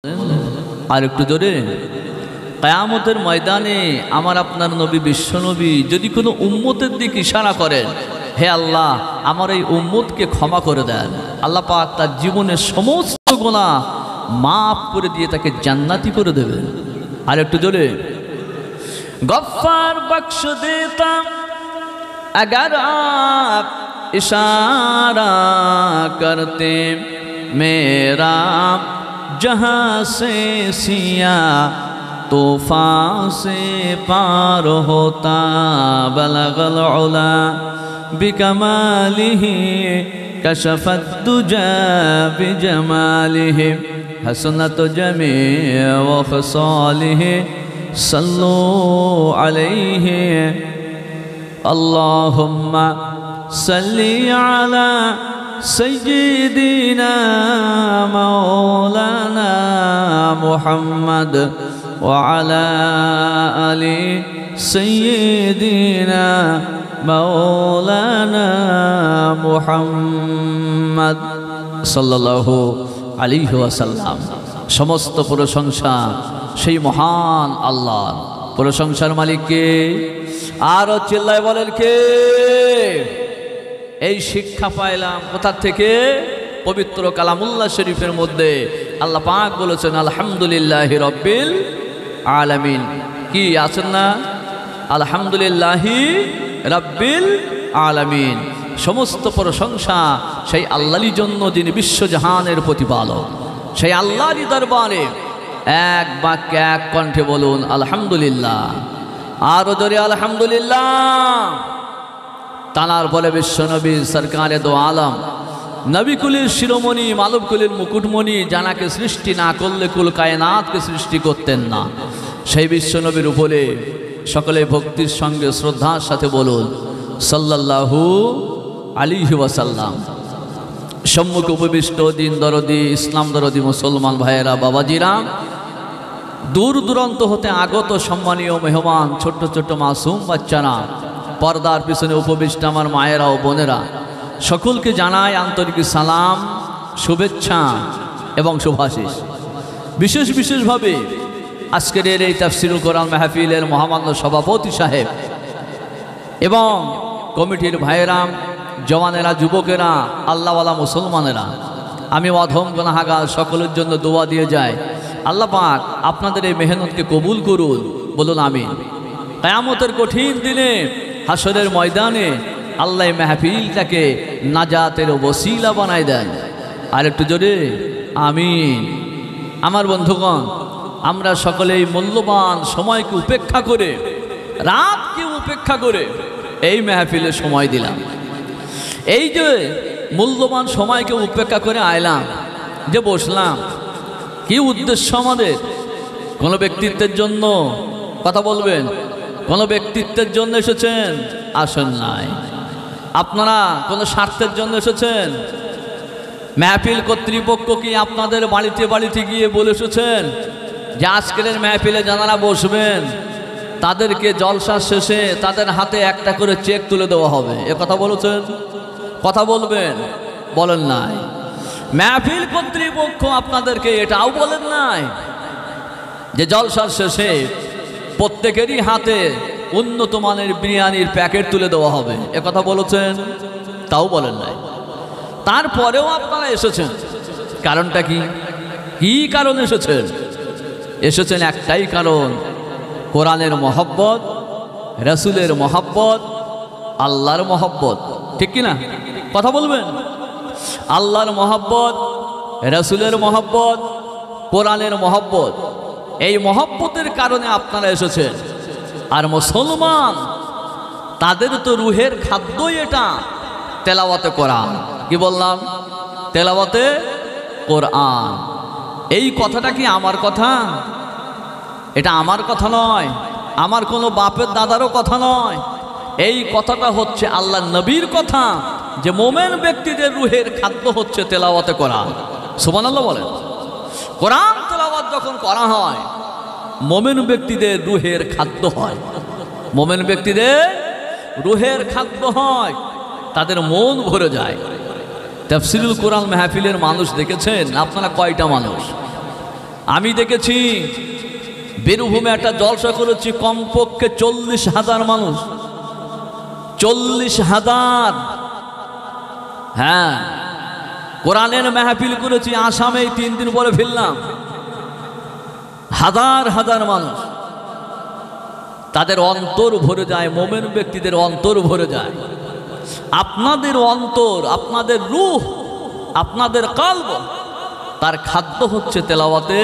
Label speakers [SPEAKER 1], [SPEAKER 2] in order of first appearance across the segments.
[SPEAKER 1] আর একটু জোরে কিয়ামতের ময়দানে আমার আপনার নবী বিশ্বনবী যদি কোনো উম্মতের দিকে ইশারা করেন, হে আল্লাহ আমার এই উম্মতকে ক্ষমা করে দেন, আল্লাহ পাক তার জীবনের সমস্ত গুনাহ মাফ করে দিয়ে তাকে জান্নাতি করে দেবেন। আর একটু জোরে গফফার বख्श देता अगर आप इशारा करते मेरा जहाँ से सिया तूफान से पार होता बलगल उला बिकमालिही कशफत दुजा बिजमालिही हसनत जमीअ व खसालिही सल्लु अलैहि अल्लाहुम्मा सल्ली अला सय्यिदिना मौलाना मुहम्मद व अला आलि सय्यिदिना मौलाना मुहम्मद सल्लल्लाहु अलैहि वसल्लम। समस्त प्रशंसा সেই মহান আল্লাহর। প্রশংসার মালিক কে? আরো চিল্লায় বলেন কে? এই শিক্ষা পাইলাম কোথা থেকে? পবিত্র কালামুল্লাহ শরীফের মধ্যে আল্লাহ পাক বলেছেন আলহামদুলিল্লাহি রাব্বিল আলামিন। কি আছেন না? আলহামদুলিল্লাহি রাব্বিল আলামিন। সমস্ত প্রশংসা সেই আল্লাহরই জন্য যিনি বিশ্বজাহানের প্রতিপালক। সেই আল্লাহরই দরবারে এক বাক্যে এক কণ্ঠে বলুন আলহামদুলিল্লাহ। আরো জোরে আলহামদুলিল্লাহ। তানার বলে বিশ্বনবী সরকারে দো আলম, নবীকুলের শিরোমণি, মানবকুলের মুকুটমণি, জানাকে সৃষ্টি না করলে কুল কায়নাতকে সৃষ্টি করতেন না। সেই বিশ্বনবীর উপরে সকলে ভক্তির সঙ্গে শ্রদ্ধার সাথে বলুন সাল্লাল্লাহু আলাইহি ওয়াসাল্লাম। সম্মুখ উপবিষ্ট দিন দরদি, ইসলাম দরদি মুসলমান ভাইয়েরা, বাবাজিরা, দূর দূরান্ত হতে আগত সম্মানীয় মেহমান, ছোট্ট ছোট্ট মাসুম বাচ্চারা, পর্দার পিছনে উপবিষ্ট আমার মায়েরা ও বোনেরা, সকলকে জানাই আন্তরিক সালাম, শুভেচ্ছা এবং শুভাশিস। বিশেষভাবে আজকের এই তাফসিরুল কোরআন মাহফিলের মহামান্য সভাপতি সাহেব এবং কমিটির ভাইয়েরা, জওয়ানেরা, যুবকেরা, আল্লাহওয়ালা মুসলমানেরা, আমি অধম গুনাহগার সকলের জন্য দোয়া দিয়ে যাই, আল্লাহ পাক আপনাদের এই মেহনতকে কবুল করুন, বলুন আমিন। কিয়ামতের কঠিন দিনে হাসরের ময়দানে আল্লাহ মাহফিলটাকে নাজাতের ওসিলা বানায় দেন। আর একটু জোরে আমিন। আমার বন্ধুগণ, আমরা সকলেই মূল্যবান সময়কে উপেক্ষা করে, রাতকে উপেক্ষা করে এই মাহফিলে সময় দিলাম। এই যে মূল্যবান সময়কে উপেক্ষা করে আইলাম, যে বসলাম, কি উদ্দেশ্য আমাদের? কোনো ব্যক্তিত্বের জন্য কথা বলবেন? কোনো ব্যক্তিত্বের জন্য এসেছেন? আসেন নাই। আপনারা কোনো স্বার্থের জন্য এসেছেন? মাহফিল কর্তৃপক্ষ কি আপনাদের বাড়িতে বাড়িতে গিয়ে বলে এসেছেন যে আজকের মাহফিলে যারা বসবেন তাদেরকে জলসা শেষে তাদের হাতে একটা করে চেক তুলে দেওয়া হবে? এ কথা বলেছেন? কথা বলবেন? বলেন নাই। মাহফিল কর্তৃপক্ষ আপনাদেরকে এটাও বলেন নাই যে জলসার শেষে প্রত্যেকেরই হাতে উন্নত মানের বিরিয়ানির প্যাকেট তুলে দেওয়া হবে? এ কথা বলেছেন? তাও বলেন নাই। তারপরেও আপনারা এসেছেন। কারণটা কি? কি কারণ এসেছেন? এসেছেন একটাই কারণ, কোরআনের মহব্বত, রাসূলের মহব্বত, আল্লাহর মহব্বত। ঠিক কিনা? কথা বলবেন? আল্লাহর মহব্বত, রাসূলের মহব্বত, কোরআনের মহব্বত, এই মহব্বতের কারণে আপনারা এসেছেন। আর মুসলমান তাদের তো রুহের খাদ্যই এটা তেলাওয়াতে কোরআন। কি বললাম? তেলাওয়াতে কোরআন। এই কথাটা কি আমার কথা? এটা আমার কথা নয়, আমার কোনো বাপের দাদারও কথা নয়। এই কথাটা হচ্ছে আল্লাহর নবীর কথা, যে মোমেন ব্যক্তিদের রুহের খাদ্য হচ্ছে তেলাওয়াতে কোরআন। সুবহানাল্লাহ বলেন। কোরআন তেলাওয়াত যখন করা হয় মোমেন ব্যক্তিদের রুহের খাদ্য হয়। মোমেন ব্যক্তিদের রুহের খাদ্য হয়, তাদের মন ভরে যায়। তাফসিরুল কোরআন মাহফিলের মানুষ দেখেছেন আপনারা কয়টা মানুষ? আমি দেখেছি বীরভূমে একটা জলসা করেছি, কমপক্ষে 40,000 মানুষ, 40,000। হ্যাঁ, কোরআনের মেহফিল করেছি আসামে, 3 দিন পরে ফিরলাম। হাজার হাজার মানুষ, তাদের অন্তর ভরে যায়, মোমেন ব্যক্তিদের অন্তর ভরে যায়। আপনাদের অন্তর, আপনাদের রূহ, আপনাদের কলব, তার খাদ্য হচ্ছে তেলাওয়াতে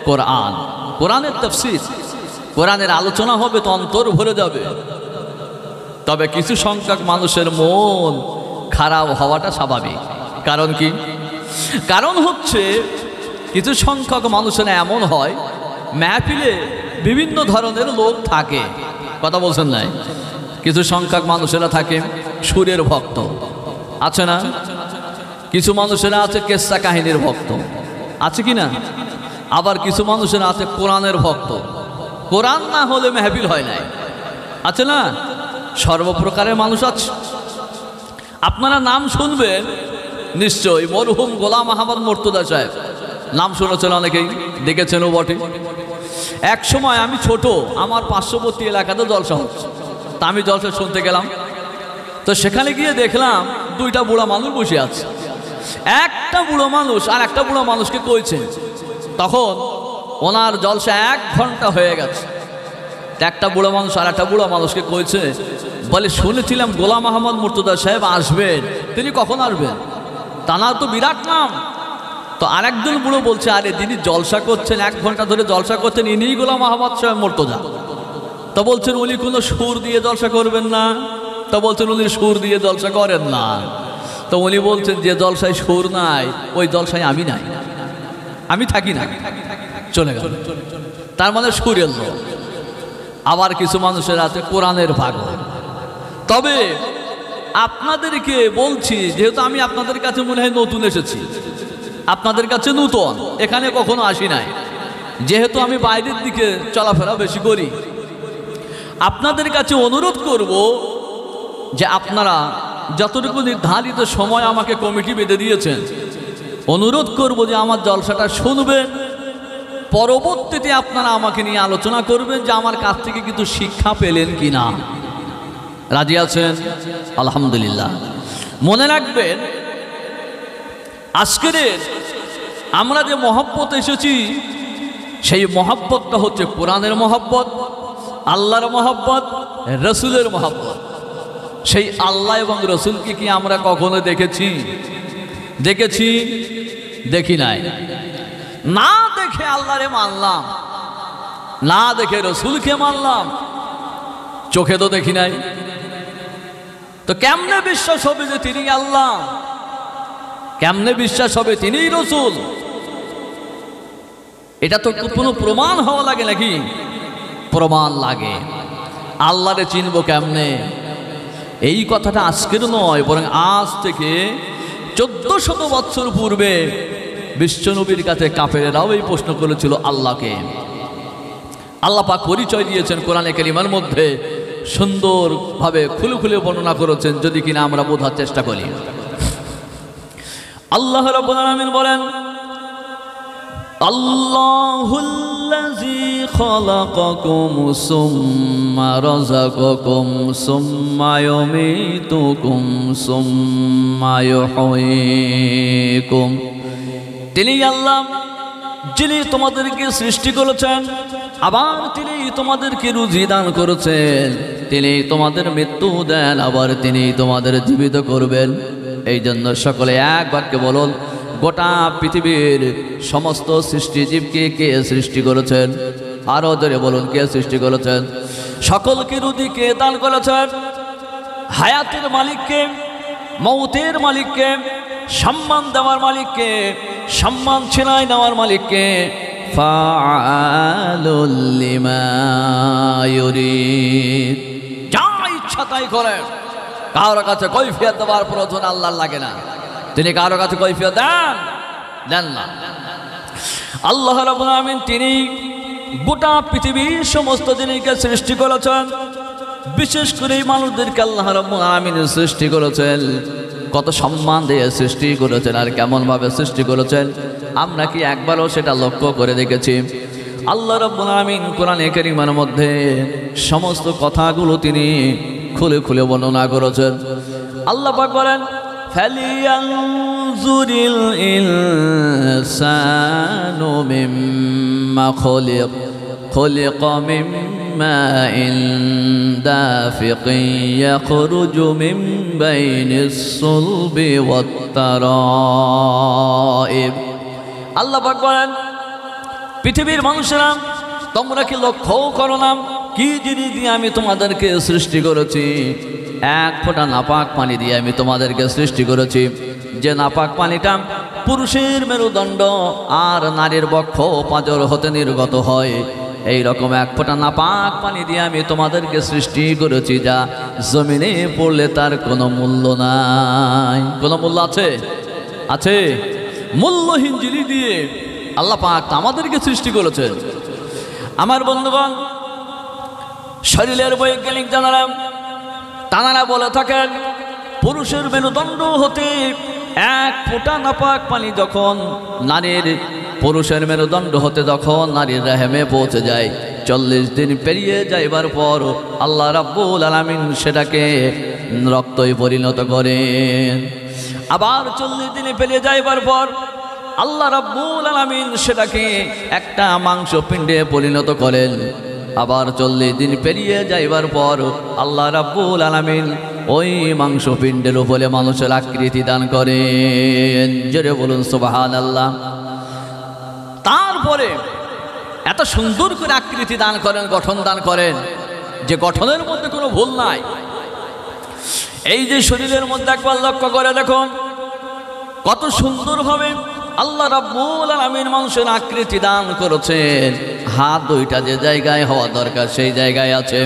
[SPEAKER 1] কোরআন, কোরআনের তাফসীর, কোরআনের আলোচনা হবে তো অন্তর ভরে যাবে। তবে কিছু সংখ্যক মানুষের মন খারাপ হওয়াটা স্বাভাবিক। কারণ কি? কারণ হচ্ছে কিছু সংখ্যক মানুষের এমন হয়, মেহফিলে বিভিন্ন ধরনের লোক থাকে, কথা বলছেন নাই? কিছু সংখ্যক মানুষেরা থাকে সুরের ভক্ত, আছে না? কিছু মানুষেরা আছে কেসা কাহিনীর ভক্ত, আছে কি না? আবার কিছু মানুষেরা আছে কোরআনের ভক্ত, কোরআন না হলে মেহফিল হয় নাই, আছে না? সর্বপ্রকারের মানুষ আছে। আপনারা নাম শুনবেন নিশ্চয়ই, মরহুম গোলাম আহমদ মুর্তজা সাহেব, নাম শুনেছেন অনেকেই, দেখেছেনও বটে। এক সময় আমি ছোট, আমার পার্শ্ববর্তী এলাকাতে জলসা হচ্ছে, তা আমি জলসা শুনতে গেলাম। তো সেখানে গিয়ে দেখলাম 2টা বুড়া মানুষ বসে আছে। একটা বুড়ো মানুষ আর একটা বুড়ো মানুষকে কইছে, তখন ওনার জলসা 1 ঘন্টা হয়ে গেছে। একটা বুড়ো মানুষ আর একটা বুড়ো মানুষকে কইছে, বলে শুনেছিলাম গোলাম আহমদ মুর্তজা সাহেব আসবেন, তিনি কখন আসবেন? তানার তো বিরাট নাম। তো আরেকজন বুড়ো বলছে, আরে যিনি জলসা করছেন, 1 ঘন্টা ধরে জলসা করছেন, ইনিই গোলাম আহমদ সাহেব মুর্তজা। তো বলছেন উনি কোনো সুর দিয়ে জলসা করবেন না। তো বলছেন উনি সুর দিয়ে জলসা করেন না। তো উনি বলছেন যে জলসায় সুর নাই, ওই জলসায় আমি নাই, আমি থাকি না, চলে গেল। তার মানে সুর এলো। আবার কিছু মানুষের আছে কোরআনের পাগল। তবে আপনাদেরকে বলছি, যেহেতু আমি আপনাদের কাছে মনে হয় নতুন এসেছি, আপনাদের কাছে নতুন, এখানে কখনো আসি নাই, যেহেতু আমি বাইরের দিকে চলাফেরা বেশি করি, আপনাদের কাছে অনুরোধ করব যে আপনারা যতটুকু নির্ধারিত সময় আমাকে কমিটি বেঁধে দিয়েছেন, অনুরোধ করব যে আমার জলসাটা শুনবেন, পরবর্তীতে আপনারা আমাকে নিয়ে আলোচনা করবেন যে আমার কাছ থেকে কিছু শিক্ষা পেলেন কি না। রাজি আছেন? আলহামদুলিল্লাহ। মনে রাখবেন, আজকের আমরা যে মহব্বত এসেছি, সেই মহব্বতটা হচ্ছে কোরআনের মহব্বত, আল্লাহর মহব্বত, রসুলের মহব্বত। সেই আল্লাহ এবং রসুলকে কি আমরা কখনো দেখেছি? দেখেছি? দেখি নাই। না দেখে আল্লাহরে মানলাম, না দেখে রসুলকে মানলাম, চোখে তো দেখি নাই। তো কেমনে বিশ্বাস হবে যে তিনি আল্লাহ? কেমনে বিশ্বাস হবে তিনিই রসুল? এটা তো কোনো প্রমাণ হওয়া লাগে নাকি? প্রমাণ লাগে। আল্লাহরে চিনব কেমনে? এই কথাটা আজকের নয়, বরং আজ থেকে 1400 বছর পূর্বে বিশ্বনবীর কাছে কাফেরেরাও এই প্রশ্ন করেছিল আল্লাহকে। আল্লাহ পাক পরিচয় দিয়েছেন কোরআনে কারিমার মধ্যে, সুন্দরভাবে খুলে খুলে বর্ণনা করেছেন, যদি কিনা আমরা বোঝার চেষ্টা করি। আল্লাহ রাব্বুল আলামিন বলেন, আল্লাহুল্লাযী খালাকাকুম সুম্মা রাযাকাকুম সুম্মা ইউমীতুকুম সুম্মা ইউহয়ীকুম। তিনি আল্লাহ যিনি তোমাদেরকে সৃষ্টি করেছেন, আবার তিনি তোমাদেরকে রুজি দান করেছেন, তিনি তোমাদের মৃত্যু দেন, আবার তিনি তোমাদের জীবিত করবেন। এই জন্য সকলে এক বাক্যে বলুন, গোটা পৃথিবীর সমস্ত সৃষ্টিজীবকে কে সৃষ্টি করেছেন? আরো জোরে বলুন, কে সৃষ্টি করেছেন? সকলকে রুজি কে দান করেছেন? হায়াতের মালিককে, মৌতের মালিককে, সম্মান দেওয়ার মালিককে, সম্মান ছিনাই নেওয়ার মালিককে। ফাআলুল লিমা ইউরিদ, যা ইচ্ছা তাই করেন। কারো কাছে কৈফিয়ত দেওয়ার প্রয়োজন আল্লাহর লাগে না, তিনি কারো কাছে কৈফিয়ত দেন না। আল্লাহ রাব্বুল আলামিন তিনি গোটা পৃথিবীর সমস্ত জিনিসকে সৃষ্টি করেছেন, বিশেষ করে মানুষদেরকে আল্লাহ রাব্বুল আলামিন সৃষ্টি করেছেন কত সম্মান দিয়ে সৃষ্টি করেছেন আর কেমনভাবে সৃষ্টি করেছেন আমরা কি একবারও সেটা লক্ষ্য করে দেখেছি? আল্লাহ রাব্বুল আলামিন কোরআনে কারীমের মধ্যে সমস্ত কথাগুলো তিনি খুলে খুলে বর্ণনা করেছেন। আল্লাহ পাক বলেন, ফালিয়ানজুরিল ইনসানু মিম্মা খুলিকা মিম্মা দাফিকিন ইয়াখরুজু মিন বাইনিস সুলবি ওয়াত তারাইব। আল্লাহ পাক বলেন, পৃথিবীর মানুষেরা তোমরা কি লক্ষ্য করো না কি জিনিস দিয়ে আমি তোমাদেরকে সৃষ্টি করেছি? এক ফোঁটা নাপাক পানি দিয়ে আমি তোমাদেরকে সৃষ্টি করেছি, যে নাপাক পানিটা পুরুষের মেরুদণ্ড আর নারীর বক্ষ পাঁজর হতে নির্গত হয়। এই রকম এক ফোঁটা নাপাক পানি দিয়ে আমি তোমাদেরকে সৃষ্টি করেছি, যা জমিনে পড়লে তার কোনো মূল্য নাই। কোনো মূল্য আছে? আছে? মূল্যহীন জিনিস দিয়ে আল্লাহ পাক আমাদেরকে সৃষ্টি করেছেন। আমার বন্ধুগণ, শরীরের বৈজ্ঞানিক তানারা বলে থাকেন, পুরুষের মেরুদণ্ড হতে এক ফোঁটা নাপাক পানি যখন পুরুষের মেরুদণ্ড হতে যখন নারীর রেহেমে পৌঁছে যায়, 40 দিন পেরিয়ে যাইবার পর আল্লাহ রাব্বুল আলামিন সেটাকে রক্তই পরিণত করেন। আবার 40 দিন পেরিয়ে যাইবার পর আল্লাহ রাব্বুল আলামিন সেটাকে একটা মাংস পিণ্ডে পরিণত করেন। আবার 40 দিন পেরিয়ে যাইবার পর আল্লাহ রাব্বুল আলামিন ওই মাংস পিণ্ডের উপরে মানুষের আকৃতি দান করেন। জোরে বলুন সুবহানাল্লাহ। তারপরে এত সুন্দর করে আকৃতি দান করেন, গঠন দান করেন, যে গঠনের মধ্যে কোনো ভুল নাই। এই যে শরীরের মধ্যে একবার লক্ষ্য করে দেখুন কত সুন্দরভাবে আল্লাহ রাব্বুল আলামিন মানুষের আকৃতি দান করেছেন। হাত দুইটা যে জায়গায় হওয়া দরকার সেই জায়গায় আছে,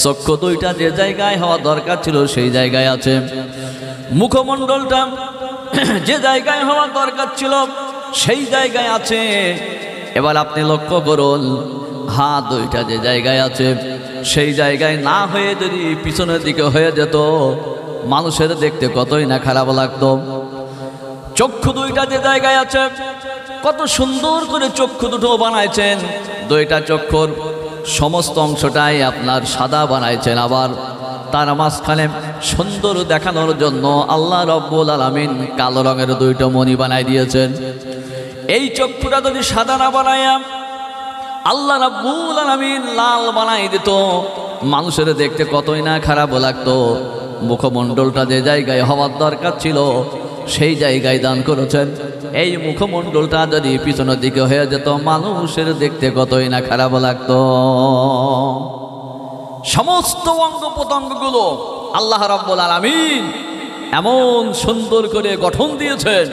[SPEAKER 1] চক্ষু দুইটা যে জায়গায় হওয়া দরকার ছিল সেই জায়গায় আছে, মুখমণ্ডলটা যে জায়গায় হওয়া দরকার ছিল সেই জায়গায় আছে। এবার আপনি লক্ষ্য করুন, হাত দুইটা যে জায়গায় আছে সেই জায়গায় না হয়ে যদি পিছনের দিকে হয়ে যেত, মানুষের দেখতে কতই না খারাপ লাগতো। চক্ষু দুইটা যে জায়গায় আছে, কত সুন্দর করে চক্ষু দুটো বানাইছেন, দুইটা চক্ষুর সমস্ত অংশটাই আপনার সাদা বানাইছেন। আবার তার মাঝখানে সুন্দর দেখানোর জন্য আল্লাহ রাব্বুল আলামিন কালো রঙের দুইটা মণি বানাই দিয়েছেন। এই চক্ষুটা যদি সাদা না বানায়া আল্লাহ রাব্বুল আলামিন লাল বানাই দিত, মানুষের দেখতে কতই না খারাপ লাগতো। মুখমণ্ডলটা যে জায়গায় হওয়ার দরকার ছিল সেই জায়গায় দান করেছেন। এই মুখমণ্ডলটা যদি পিছনের দিকে হয়ে যেত, মানুষের দেখতে কতই না খারাপ লাগতো। সমস্ত অঙ্গ প্রত্যঙ্গগুলো আল্লাহ রাব্বুল আলামিন এমন সুন্দর করে গঠন দিয়েছেন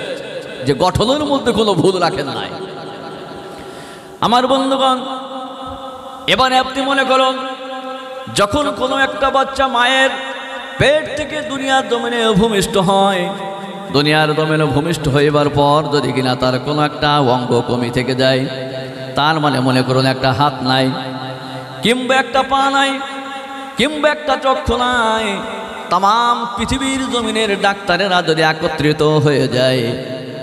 [SPEAKER 1] যে গঠনের মধ্যে কোনো ভুল রাখেন নাই। আমার বন্ধুগণ, এবারে আপনি মনে করুন, যখন কোনো একটা বাচ্চা মায়ের পেট থেকে দুনিয়ার জমিনে ভূমিষ্ঠ হয়, দুনিয়ার জমিনে ভূমিষ্ঠ হইবার পর যদি কিনা তার কোনো একটা অঙ্গ কমে থেকে যায়, তার মানে মনে করুন একটা হাত নাই, কিংবা একটা পা নাই, কিংবা একটা চক্ষু নাই, তাম পৃথিবীর জমিনের ডাক্তারেরা যদি একত্রিত হয়ে যায়,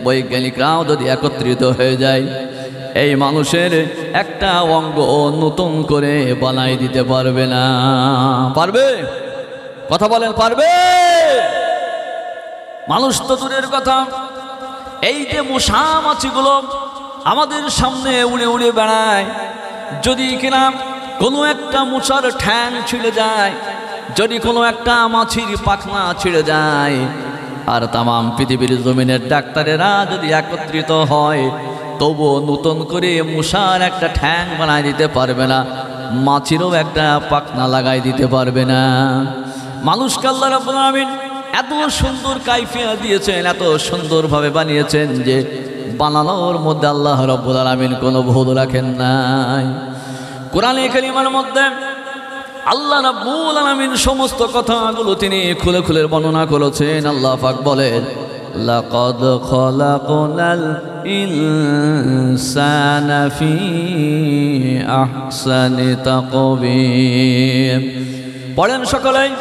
[SPEAKER 1] বৈজ্ঞানিকরাও যদি একত্রিত হয়ে যায়, এই মানুষের একটা অঙ্গ নতুন করে বানাই দিতে পারবে না। পারবে? কথা বলেন, পারবে? মানুষ তো দূরের কথা, এই যে মশা মাছিগুলো আমাদের সামনে উড়ে উড়ে বেড়ায়, যদি কিনা কোনো একটা মশার ঠ্যাং ছিঁড়ে যায়, যদি কোনো একটা মাছির পাখনা ছিঁড়ে যায়, আর তাম পৃথিবীর জমিনের ডাক্তারেরা যদি একত্রিত হয়, তবুও নতুন করে মশার একটা ঠ্যাং বানাই দিতে পারবে না, মাছিরও একটা পাখনা লাগাই দিতে পারবে না। মানুষকে আল্লাহ রাব্বুল আলামিন এত সুন্দর কাইফিয়া দিয়েছেন, এত সুন্দরভাবে বানিয়েছেন যে বানানোর মধ্যে আল্লাহ রাব্বুল আলামিন কোনো ভুল রাখেন নাই। কোরআনে কারীমের মধ্যে আল্লাহ রাব্বুল আলামিন সমস্ত কথাগুলো তিনি খুলে খুলে বর্ণনা করেছেন। আল্লাহ পাক বলেন, লাকাদ খলাকনাল ইনসানা ফি আহসানি তাকবীম। পড়েন সকলেই,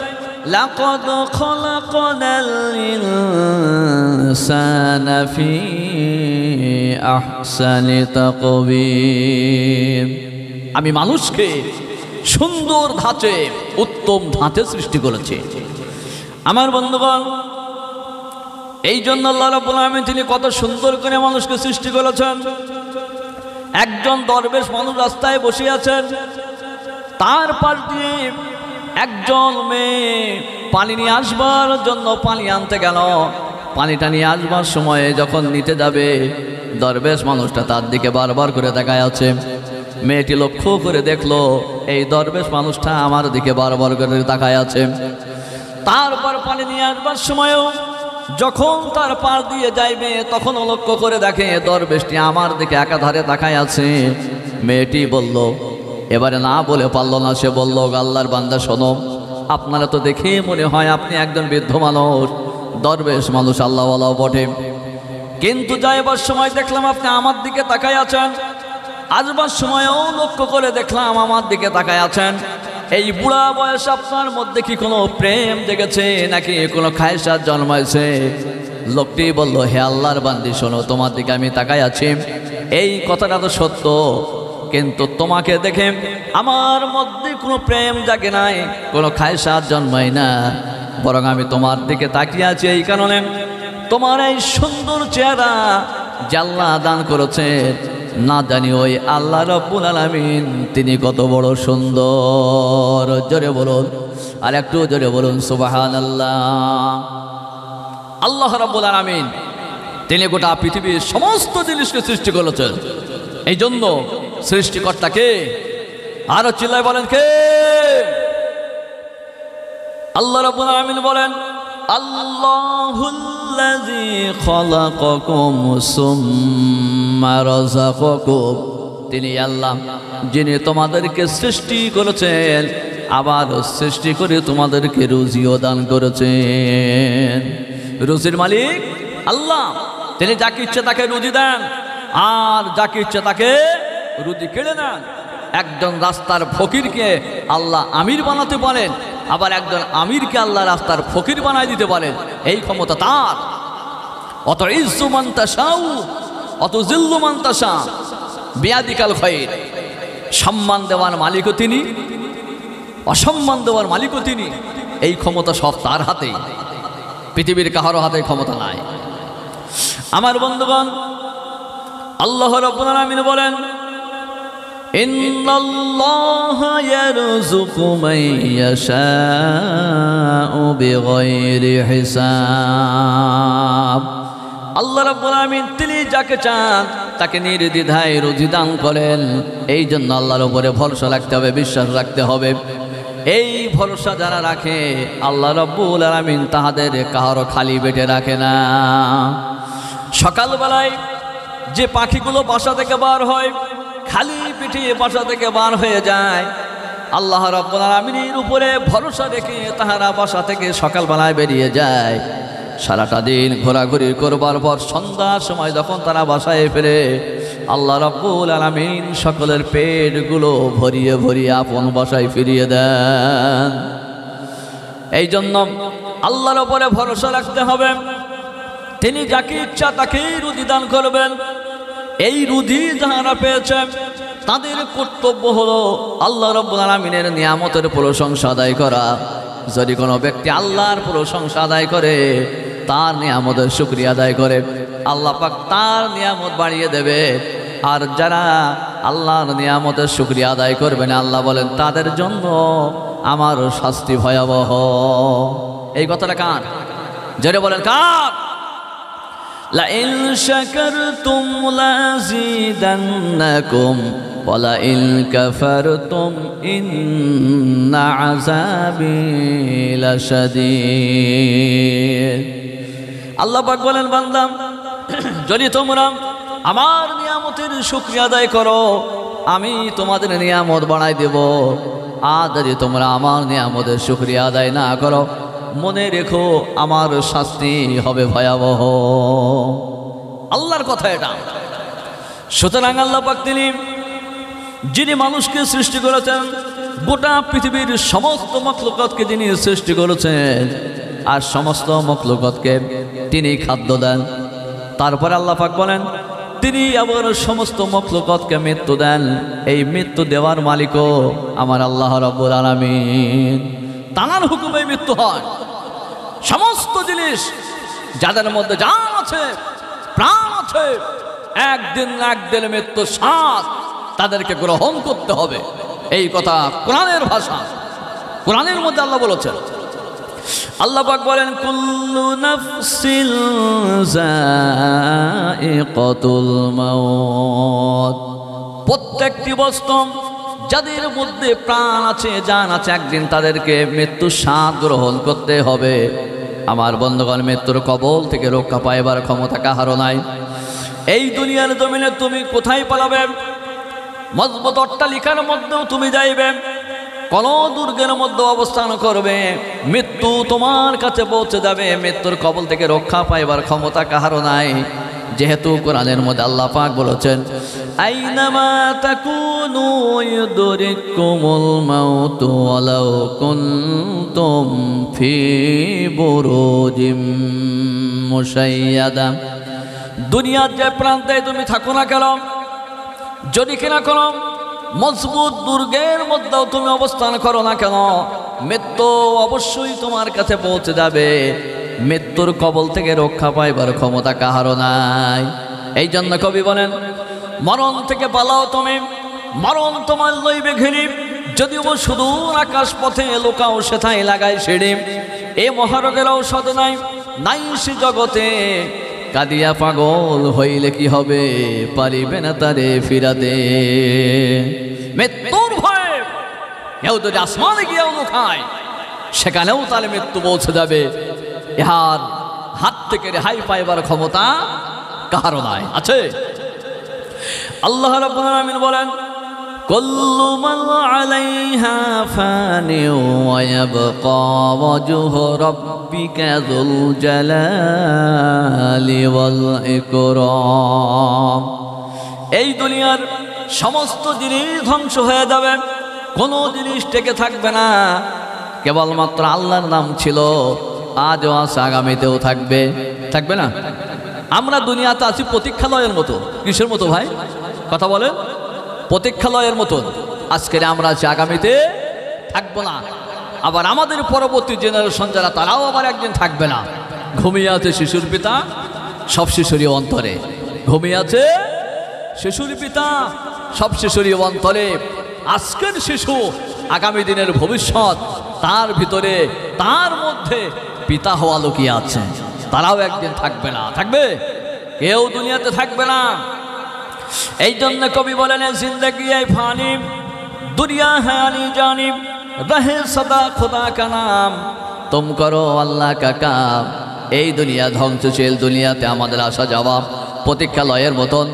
[SPEAKER 1] লাকাদ খলাকনাল ইনসানা ফি আহসানি তাকওয়িম। আমি মানুষকে সুন্দর ধাঁচে, উত্তম ধাঁচে সৃষ্টি করেছি। আমার বন্ধুগণ, এই জন্য আল্লাহ রাব্বুল আলামিন তিনি কত সুন্দর করে মানুষকে সৃষ্টি করেছেন। একজন দরবেশ মানুষ রাস্তায় বসে আছেন, তার পাশ দিয়ে একজন মেয়ে পানি নিয়ে আসবার জন্য পানি আনতে গেল। পানিটা নিয়ে আসবার সময়ে যখন নিতে যাবে, দরবেশ মানুষটা তার দিকে বারবার করে তাকায় আছে। মেয়েটি লক্ষ্য করে দেখলো এই দরবেশ মানুষটা আমার দিকে বারবার করে তাকায় আছে। তারপর পানি নিয়ে আসবার সময়ও যখন তার পাশ দিয়ে যাইবে, তখন লক্ষ্য করে দেখে দরবেশটি আমার দিকে একাধারে তাকায় আছে। মেয়েটি বলল, এবারে না বলে পারল না, সে বলল, আল্লাহর বান্দা শোনো, আপনারা তো দেখে মনে হয় আপনি একজন বৃদ্ধ মানুষ, দরবেশ মানুষ, আল্লাহওয়ালাও বটে, কিন্তু যাইবার সময় দেখলাম আপনি আমার দিকে তাকায় আছেন, আসবার সময়ও লক্ষ্য করে দেখলাম আমার দিকে তাকায় আছেন। এই বুড়া বয়স আপনার মধ্যে কি কোনো প্রেম জেগেছে নাকি কোনো খায়সাত জন্মাইছে? লোকটি বলল, হে আল্লাহর বান্দি শোনো, তোমার দিকে আমি তাকায় আছি, এই কথাটা তো সত্য, কিন্তু তোমাকে দেখে আমার মধ্যে কোনো প্রেম জাগে নাই, কোনো খায়সাত জন্মায় না, বরং আমি তোমার দিকে তাকিয়ে আছি এই কারণে তোমার এই সুন্দর চেহারা যে আল্লাহ দান করেছে, না জানি ওই আল্লাহ রাব্বুল আলামিন তিনি কত বড় সুন্দর। জোরে বলুন, আর একটু জোরে বলুন সুবহানাল্লাহ। আল্লাহ রাব্বুল আলামিন তিনি গোটা পৃথিবীর সমস্ত জিনিসকে সৃষ্টি করেছেন। এই জন্য সৃষ্টিকর্তাকে আরো চিল্লায় বলেন কে? আল্লাহ রাব্বুল আলামিন বলেন, আল্লাহুল্লাযী খালাকাকুম সুম্মা রাযাকাকুম। তিনি আল্লাহ যিনি তোমাদেরকে সৃষ্টি করেছেন, আবার সৃষ্টি করে তোমাদেরকে রুজিও দান করেছেন। রুজির মালিক আল্লাহ, তিনি যাকে ইচ্ছে তাকে রুজি দেন, আর যাকে ইচ্ছে তাকে রুজি কেড়ে নেন। একজন রাস্তার ফকিরকে আল্লাহ আমির বানাতে পারেন, আবার একজন আমিরকে আল্লাহ রাস্তার ফকির বানায় দিতে পারেন, এই ক্ষমতা তার। অত ইজ্জু মান তাশাউ অত জিল্লু মান তাশা বিয়াদিকাল খায়র। সম্মান দেওয়ার মালিকও তিনি, অসম্মান দেওয়ার মালিকও তিনি। এই ক্ষমতা সব তার হাতেই, পৃথিবীর কাহারও হাতে ক্ষমতা নাই। আমার বন্ধুগণ, আল্লাহ রাব্বুল আলামিন বলেন, ইন্নাল্লাহা ইয়ারযুকু মান ইয়াশাউ বিগাইরি হিসাব। আল্লাহ রাব্বুল আলামিন তিনি যাকে চান তাকে নির্দ্বিধায় রুজি দান করেন। এই জন্য আল্লাহর উপরে ভরসা রাখতে হবে, বিশ্বাস রাখতে হবে। এই ভরসা যারা রাখে, আল্লাহ রাব্বুল আলামিন তাহাদের কাহারও খালি পেটে রাখে না। সকালবেলায় যে পাখিগুলো বাসা থেকে বার হয়, খালি পিঠে বাসা থেকে বার হয়ে যায়, আল্লাহ রাব্বুল আলামিনের উপরে ভরসা রেখে তাহারা বাসা থেকে সকালবেলায় বেরিয়ে যায়। সারাটা দিন ঘোরাঘুরি করবার পর সন্ধ্যার সময় যখন তারা বাসায় ফেরে, আল্লাহ রাব্বুল আলামিন সকলের পেটগুলো ভরিয়ে ভরিয়ে আপন বাসায় ফিরিয়ে দেন। এই জন্য আল্লাহর উপরে ভরসা রাখতে হবে। তিনি যাকে ইচ্ছা তাকেই রুজি দান করবেন। এই রুজি যারা পেয়েছে তাদের কর্তব্য হলো আল্লাহ রাব্বুল আলামিনের নিয়ামতের প্রশংসা আদায় করা। যদি কোনো ব্যক্তি আল্লাহর প্রশংসা আদায় করে, তার নিয়ামতের শুকরিয়া আদায় করে, আল্লাহ পাক তার নিয়ামত বাড়িয়ে দেবে। আর যারা আল্লাহর নিয়ামতের শুকরিয়া আদায় করবে না, আল্লাহ বলেন তাদের জন্য আমার শাস্তি ভয়াবহ। এই কথাটা কার? যারা বলেন কার? লাইন শাকারতুম লাযীদান্নাকুম ওয়ালাইন কাফারতুম ইন্না আযাবি লাশাদীদ। আল্লাহ পাক বলেন, বান্দা যদি তোমরা আমার নিয়ামতের শুকরিয়া আদায় করো, আমি তোমাদের নিয়ামত বাড়াই দেব। আর যদি তোমরা আমার নিয়ামতের শুকরিয়া আদায় না করো, মনে রেখো আমার শাস্তি হবে ভয়াবহ। আল্লাহর কথা এটা। সুতরাং আল্লাহ পাক তিনি যিনি মানুষকে সৃষ্টি করেছেন, গোটা পৃথিবীর সমস্ত মখলুকাতকে যিনি সৃষ্টি করেছেন আর সমস্ত মখলুকাতকে তিনি খাদ্য দেন। তারপরে আল্লাহ পাক বলেন তিনি আবার সমস্ত মখলুকাতকে মৃত্যু দেন। এই মৃত্যু দেওয়ার মালিকও আমার আল্লাহ রাব্বুল আলামিন। তাঁর হুকুমে মৃত্যু হয়। সমস্ত জিনিস যাদের মধ্যে জান আছে, প্রাণ আছে, একদিন না একদিন মৃত্যু শ্বাস তাদেরকে গ্রহণ করতে হবে। এই কথা কোরআনের ভাষা, কোরআনের মধ্যে আল্লাহ বলেছেন। আল্লাহ পাক বলেন কুল্লু নাফসিন যায়িকাতুল মাউত। প্রত্যেকটি বস্তু যাদের মধ্যে প্রাণ আছে, জান আছে, একদিন তাদেরকে মৃত্যুর স্বাদ গ্রহণ করতে হবে। আমার বন্ধুগণ, মৃত্যুর কবল থেকে রক্ষা পাইবার ক্ষমতা কাহারও নাই। এই দুনিয়ার জমিনে তুমি কোথায় পালাবে? মজবুত অট্টালিকার মধ্যেও তুমি যাইবে, কোন দুর্গের মধ্যে অবস্থান করবে, মৃত্যু তোমার কাছে পৌঁছে যাবে। মৃত্যুর কবল থেকে রক্ষা পাইবার ক্ষমতা কাহারও নাই। যেহেতু কোরআনের মধ্যে আল্লাহ পাক বলেছেন আইনামা তাকুনু ইউদরিকুমুল মাউতু ওয়ালাউ কুনতুম ফি বুরুজিম মুশাইয়াদা। দুনিয়ার যে প্রান্তে তুমি থাকো না কেন, যদি কিনা কোনো মজবুত দুর্গের মধ্যেও তুমি অবস্থান করো না কেন, মৃত্যু অবশ্যই তোমার কাছে পৌঁছে যাবে। মৃত্যুর কবল থেকে রক্ষা পাইবার ক্ষমতা কাহারও নাই। এই জন্য কবি বলেন মরণ থেকে পালাও তুমি, মরণ তোমার লইবে ঘিরি। যদিও সুদূর আকাশ পথে লোকাও সেথায় লাগাই সিঁড়ি। এ মহারোগের ঔষধ নাই, নাই সে জগতে। কাঁদিয়া পাগল হইলে কি হবে, পারিবে না তারে ফিরাতে। মৃত্যুর ভয়ে কেউ যদি আসমানে গিয়েও লুকায়, সেখানেও তার মৃত্যু পৌঁছে যাবে। ইহার হাত থেকে রেহাই পাইবার ক্ষমতা কাহারও নাই। আছে আল্লাহ রাব্বুল আলামিন বলেন কুল্লু মান আলাইহা ফানি ওয়া ইয়াবকা ওয়াজহু রাব্বিকা যুল জালালি ওয়াল ইকরাম। এই দুনিয়ার সমস্ত জিনিস ধ্বংস হয়ে যাবে, কোনো জিনিস টেকে থাকবে না। কেবলমাত্র আল্লাহর নাম ছিল, আজও আছে, আগামীতেও থাকবে। থাকবে না? আমরা দুনিয়াতে আছি প্রতীক্ষালয়ের মতো। কিসের মতো ভাই? কথা বলেন। প্রতীক্ষালয়ের মতন। আজকের আমরা আছি, আগামীতে থাকবো না। আবার আমাদের পরবর্তী জেনারেশন যারা, তারাও আবার একদিন থাকবে না। ঘুমিয়ে আছে শিশুর পিতা, সব শিশুরই অন্তরে। ঘুমিয়ে আছে শিশুর পিতা, সব শিশুরই অন্তরে। আজকের শিশু আগামী দিনের ভবিষ্যৎ, তার ভিতরে, তার মধ্যে পিতা হওয়া লুকিয়ে আছে। তারাও একদিন থাকবে না। থাকবে? কেউ দুনিয়াতে থাকবে না। এই জন্য কবি বলেন জিন্দগি এই ফানি, দুনিয়া হ্যাঁ আলি জানিব, রহে সদা খুদা কা নাম, তুম করো আল্লাহ কা কাম। এই দুনিয়া ধ্বংসশীল, দুনিয়াতে আমাদের আসা যাওয়া প্রতীক্ষালয়ের মতন।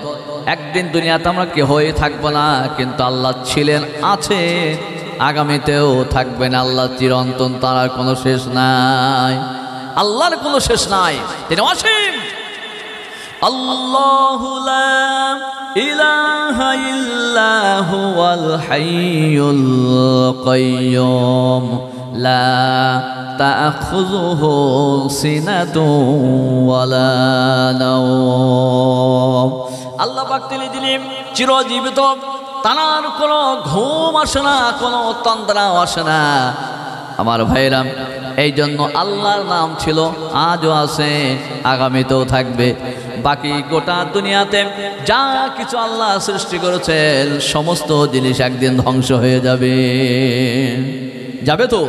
[SPEAKER 1] একদিন দুনিয়াতে আমরা কেহই থাকবো না, কিন্তু আল্লাহ ছিলেন, আছে, আগামীতেও থাকবেন। আল্লাহ চিরন্তন, তার কোনো শেষ নাই। আল্লাহর কোনো শেষ নাই, তিনি অসীম। আল্লাহু লা ইলাহা ইল্লা হুয়াল হাইয়ুল কাইয়্যুম লা তাখুযুহু সিনাতুন ওয়ালা নাওম। আল্লাহ পাক তিনি চিরজীবিত, তার কোনো ঘুম আসে না, কোনো তন্দ্রাও আসে না। আমার ভাইরা, এই জন্য আল্লাহর নাম ছিল, আজও আছে, আগামীতেও থাকবে। বাকি গোটা দুনিয়াতে যা কিছু আল্লাহ সৃষ্টি করেছেন, সমস্ত জিনিস একদিন ধ্বংস হয়ে যাবে। যাবে তো?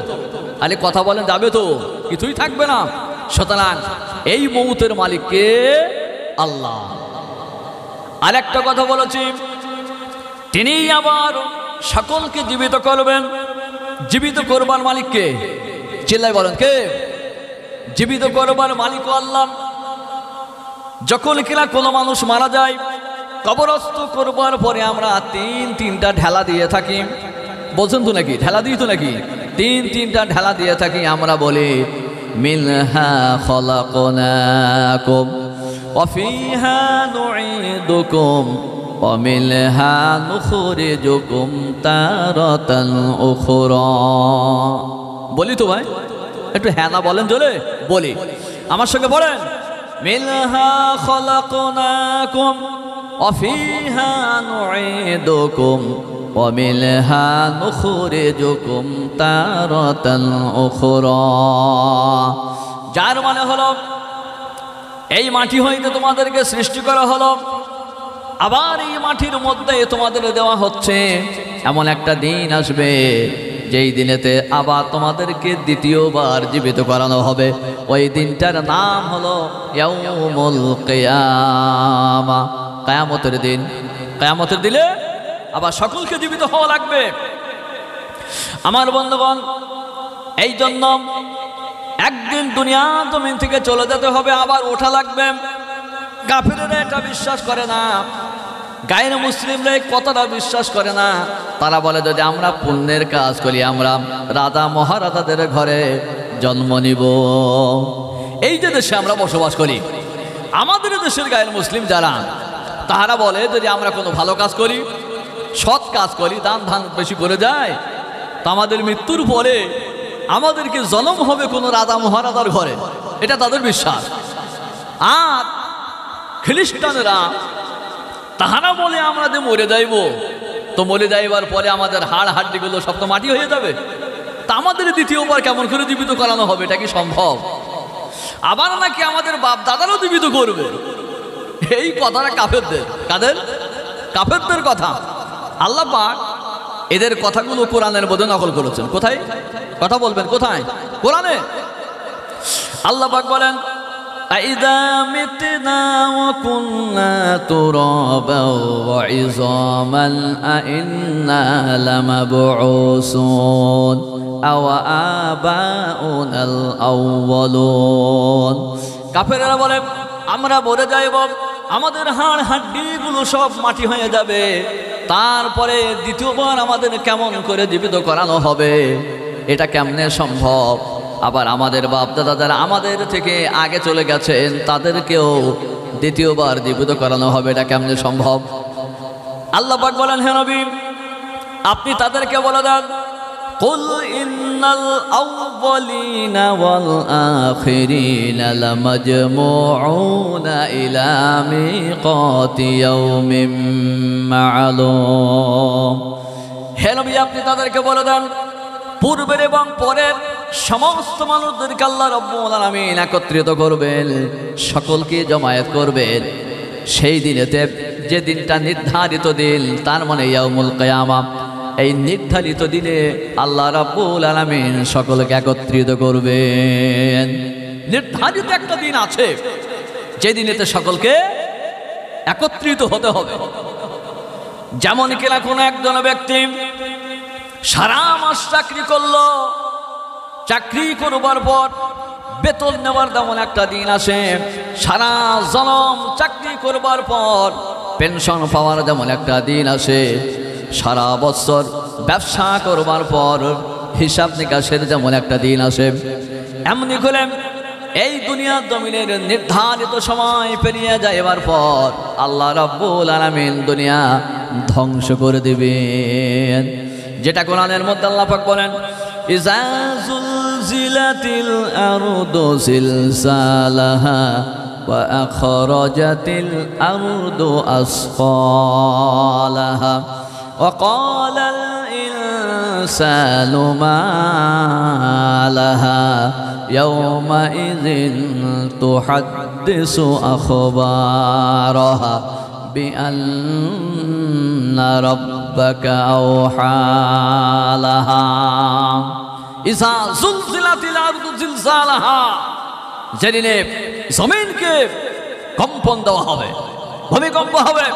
[SPEAKER 1] আরে কথা বলেন, যাবে তো? কিছুই থাকবে না। সুতরাং এই মৌতের মালিককে আল্লাহ। আর একটা কথা বলেছি, তিনি আবার সকলকে জীবিত করবেন। জীবিত করবার মালিককে চিল্লাই বলেন, কে? জীবিত করবার মালিক আল্লাহ। যখন কিনা কোনো মানুষ মারা যায়, কবরস্থ করবার পরে আমরা তিনটা ঢেলা দিয়ে থাকি। বলছেন তো নাকি? ঢেলা দিই তো নাকি? তিনটা ঢেলা দিয়ে থাকি। আমরা বলি মিনহা খলাকনাকুম ওয়া ফিহা নুঈদুকুম ومنها نخرجكم تارة أخرى বলি তো ভাই, একটু হ্যাঁ না বলেন জোরে, বলি আমার সঙ্গে বলেন। মিনহা খলাকনাকুম ওয়া ফিহা নুঈদুকুম ওয়া মিনহা নুখরিজুকুম তারাতান উখরা। যার মানে হলো এই মাটি হইতে তোমাদেরকে সৃষ্টি করা হলো, আবার এই মাটির মধ্যে তোমাদের দেওয়া হচ্ছে। এমন একটা দিন আসবে যেই দিনেতে আবার তোমাদেরকে দ্বিতীয়বার জীবিত করানো হবে। ওই দিনটার নাম হলো ইয়াউমুল কিয়ামা, কিয়ামতের দিন। কিয়ামতের দিনে আবার সকলকে জীবিত হওয়া লাগবে। আমার বন্ধুগণ, এই জন্য একদিন দুনিয়া জমিন থেকে চলে যেতে হবে, আবার ওঠা লাগবে। কাফেরেরা এটা বিশ্বাস করে না, গায়ের মুসলিমরা এই কথাটা বিশ্বাস করে না। তারা বলে যদি আমরা পুণ্যের কাজ করি আমরা রাজা মহারাজাদের ঘরে জন্ম নিব। এই যে দেশে আমরা বসবাস করি, আমাদের দেশের গায়ের মুসলিম যারা, তাহারা বলে যদি আমরা কোনো ভালো কাজ করি, সৎ কাজ করি, দান ধান বেশি করে যায়, তা আমাদের মৃত্যুর পরে আমাদেরকে জন্ম হবে কোনো রাজা মহারাজার ঘরে। এটা তাদের বিশ্বাস। আর খ্রিস্টানেরা তাহারা বলে আমরা যে মরে যাইব, তো মরে যাইবার পরে আমাদের হাড় হাড্ডিগুলো সব তো মাটি হয়ে যাবে, তা আমাদের দ্বিতীয়বার কেমন করে জীবিত করানো হবে? এটা কি সম্ভব? আবার নাকি আমাদের বাপ দাদারও জীবিত করবে। এই কথাটা কাফেরদের। কাদের? কাফেরদের কথা। আল্লাহ পাক এদের কথাগুলো কোরআনের মধ্যে নকল করেছেন। কোথায়? কথা বলবেন কোথায়? কোরআনে। আল্লাহ পাক বলেন আইদা মিতনা ওয়া কুননা তুরাবাও ওয়া ইযামান আইন্না লামাবউসুন আও আবাউনাল আউয়ালুন। কাফেররা বলে আমরা মরে যাইব, আমাদের হাড় হাড্ডিগুলো সব মাটি হয়ে যাবে, তারপরে দ্বিতীয়বার আমাদের কেমন করে জীবিত করানো হবে? এটা কেমনে সম্ভব? আবার আমাদের বাপ দাদা যারা আমাদের থেকে আগে চলে গেছেন তাদেরকেও দ্বিতীয়বার জীবিত করানো হবে, এটা কেমনে সম্ভব? আল্লাহ পাক বলেন হে নবী আপনি তাদেরকে বলে দেন কুল ইন্নাল আউয়ালিনা ওয়াল আখিরিনা লামাজমুউনা ইলা মিকাতি ইয়াউমিন মা'লুম। হে নবী আপনি তাদেরকে বলে দেন পূর্বের এবং পরের সমস্ত মানুষদেরকে আল্লাহ রাব্বুল আলামিন একত্রিত করবেন, সকলকে জমায়েত করবেন সেই দিনেতে, যে দিনটা নির্ধারিত দিন, তার মানে ইয়াউমুল কিয়ামা। এই নির্ধারিত দিনে আল্লাহ রাব্বুল আলামিন সকলকে একত্রিত করবেন। নির্ধারিত একটা দিন আছে যে দিনেতে সকলকে একত্রিত হতে হবে। যেমন কিনা কোনো একজন ব্যক্তি সারা মাস চাকরি করলো, চাকরি করবার পর বেতন নেওয়ার তেমন একটা দিন আসে। সারা জনম চাকরি করবার পর পেনশন পাওয়ার যেমন একটা দিন আসে। সারা বছর ব্যবসা করবার পর হিসাব নিকাশের যেমন একটা দিন আসে, এমনি করে এই দুনিয়ার জমিনের নির্ধারিত সময় পেরিয়ে যাইবার পর আল্লাহ রাব্বুল আলামিন দুনিয়া ধ্বংস করে দিবেন। যেটা কোরআনের মধ্যে আল্লাহ পাক বলেন ইযা যুলজিলাতিল আরদু জিলজালাহা ওয়া আখরাজাতিল আরদু আসফালাহা ওয়া ক্বালাল ইনসানু মা লাহা ইয়াওমাইযিন তুহাদ্দিসু আখবারাহা বিআন্না রাব্বাকা আওহা লাহা। ইযা যুলজিলাতিল আরদু জিলজালাহা, যেদিনে জমিনকে কম্পন দেওয়া হবে, ভূমিকম্প হবে।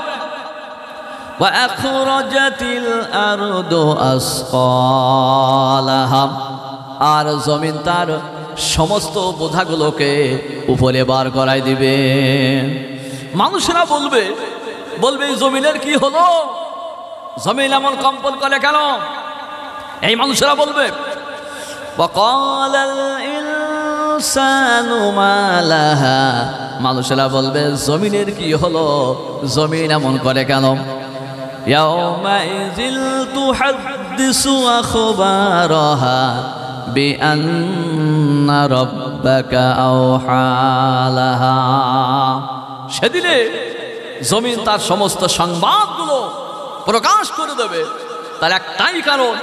[SPEAKER 1] ওয়া আখরাজাতিল আরদু আসফালাহা, আর জমিন তার সমস্ত বোঝাগুলোকে উপরে বার করাই দিবে। মানুষেরা বলবে এই জমিনের কি হলো? জমিন এমন কম্পন করে কেন? এই মানুষেরা বলবে وقال الإنسان ما لها মানুষেরা বলবে জমিনের কি হলো, জমিন এমন করে কেন? ইয়াউমাইযিল তুহাদ্দিসু আখবারাহা বিআন্না রাব্বাকা আওহা লাহা। সেদিনে জমিন তার সমস্ত সংবাদগুলো প্রকাশ করে দেবে। তার একটাই কারণ,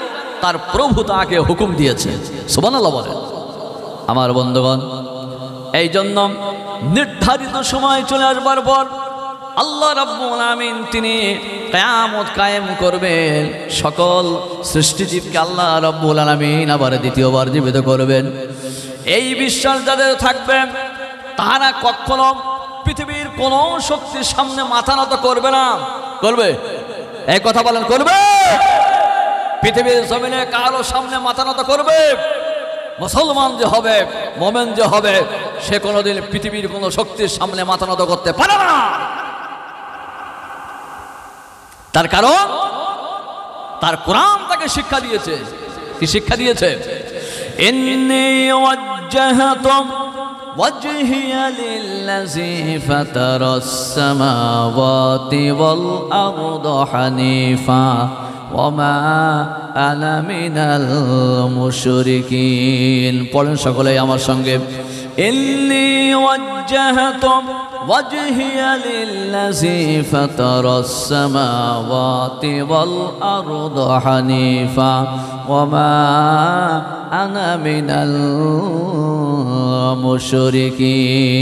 [SPEAKER 1] তার প্রভু তাকে হুকুম দিয়েছে। সুবহানাল্লাহ বলেন। আমার বন্ধুগণ, এই জন্য নির্ধারিত সময় চলে আসবার পর আল্লাহ রাব্বুল আমিন তিনি কিয়ামত কায়েম করবেন। সকল সৃষ্টিজীবকে আল্লাহ রাব্বুল আমিন আবার দ্বিতীয়বার জীবিত করবেন। এই বিশ্বাস যাদের থাকবে তারা কখনো পৃথিবীর কোন শক্তির সামনে মাথা নত করবে না। করবে? এই কথা বলেন, করবে? পৃথিবীর জমিনে কারো সামনে মাথা নত করবে? মুসলমান যে হবে, মুমিন যে হবে, সে কোনোদিন পৃথিবীর কোনো শক্তির সামনে মাথা নত করতে পারে না। তার কারণ তার কোরআন তাকে শিক্ষা দিয়েছে। কি শিক্ষা দিয়েছে? ইন্নী ওয়াজ্জাহতু ওয়াজহিয়া লিল্লাযী ফাতারাস সামাওয়াতি ওয়াল আরদা হানিফা ওয়া মা আনা মিনাল মুশরিকিন। পড়েন সকলে আমার সঙ্গে। ইন্নী ওয়াজ্জাহতু ওয়াজহিয়া লিল্লাযী ফাতারাস সামাওয়াতি ওয়াল আরদা হানিফা ওয়া মা আনা মিনাল মুশরিকিন।